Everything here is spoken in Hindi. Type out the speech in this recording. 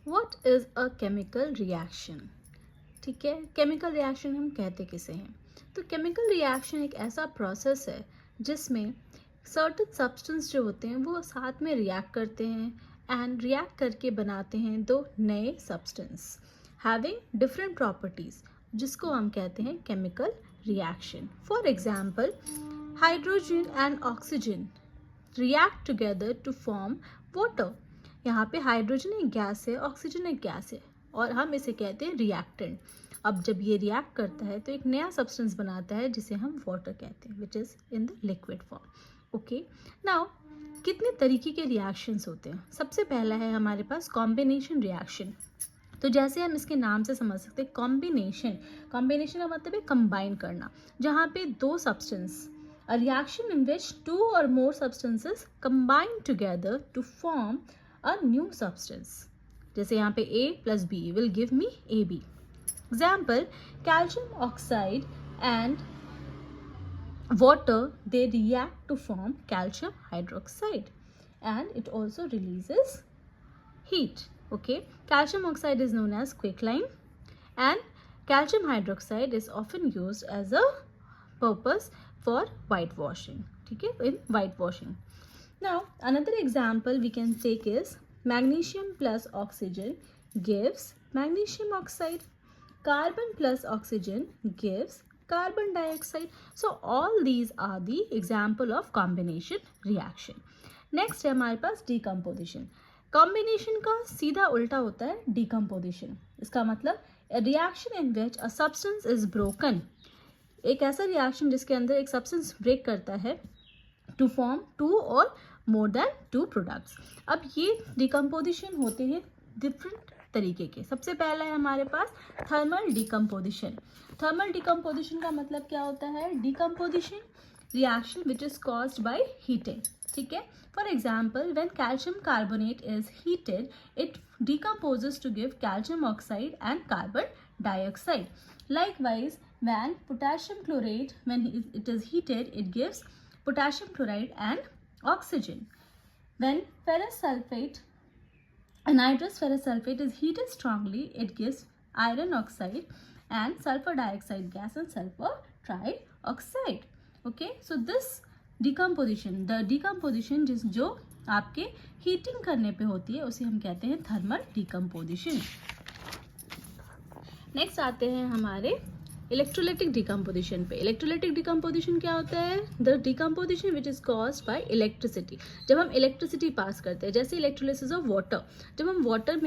What is a chemical reaction? ठीक है, केमिकल रिएक्शन हम कहते किसे हैं? तो केमिकल रिएक्शन एक ऐसा प्रोसेस है जिसमें सर्टेन सब्सटेंस जो होते हैं वो साथ में रिएक्ट करते हैं एंड रिएक्ट करके बनाते हैं दो नए सब्सटेंस हैविंग डिफरेंट प्रॉपर्टीज, जिसको हम कहते हैं chemical reaction. For example, hydrogen and oxygen react together to form water. यहाँ पे हाइड्रोजन एक गैस है, ऑक्सीजन एक गैस है और हम इसे कहते हैं रिएक्टेंट. अब जब ये रिएक्ट करता है तो एक नया सब्सटेंस बनाता है जिसे हम वाटर कहते हैं, which is in the liquid form. Okay, now कितने तरीके के रिएक्शंस होते हैं? सबसे पहला है हमारे पास कॉम्बिनेशन रिएक्शन. तो जैसे हम इसके नाम से समझ सकते हैं, कॉम्बिनेशन, कॉम्बिनेशन का मतलब है कंबाइन करना, जहाँ पे दो substance, a reaction in which two or more substances combine together to form a new substance. जैसे यहाँ पे A plus B will give me AB. Example, calcium oxide and water, they react to form calcium hydroxide and it also releases heat. Okay, calcium oxide is known as quicklime and calcium hydroxide is often used as a purpose for whitewashing. ठीक है, in whitewashing. Now another example we can take is magnesium plus oxygen gives magnesium oxide. Carbon plus oxygen gives carbon dioxide. So all these are the example of combination reaction. Next है हमारे पास decomposition. कॉम्बिनेशन का सीधा उल्टा होता है डिकम्पोजिशन. इसका मतलब a reaction in which a substance is broken. एक ऐसा रिएक्शन जिसके अंदर एक सब्सटेंस ब्रेक करता है टू फॉर्म टू और मोर देन टू प्रोडक्ट्स. अब ये डिकम्पोजिशन होते हैं डिफरेंट तरीके के. सबसे पहला है हमारे पास थर्मल डिकम्पोजिशन. थर्मल डिकम्पोजिशन का मतलब क्या होता है? Decomposition reaction which is caused by heating. ठीक है, for example, when calcium carbonate is heated it decomposes to give calcium oxide and carbon dioxide. Likewise, when potassium chlorate, when it is heated, it gives potassium chloride and oxygen. When ferrous sulfate, anhydrous ferrous sulfate is heated strongly, it gives iron oxide and sulfur dioxide gas and sulfur trioxide. Okay, so this decomposition, the decomposition जो आपके हीटिंग करने पे होती है उसे हम कहते हैं थर्मल डिकम्पोजिशन. नेक्स्ट आते हैं हमारे इलेक्ट्रोलाइटिक डिकम्पोजिशन पे. इलेक्ट्रोलाइटिक डिकम्पोजिशन क्या होता है? The decomposition which is caused by electricity. जब हम इलेक्ट्रिसिटी पास करते हैं, जैसे इलेक्ट्रोलिसिस ऑफ वाटर, जब हम वाटर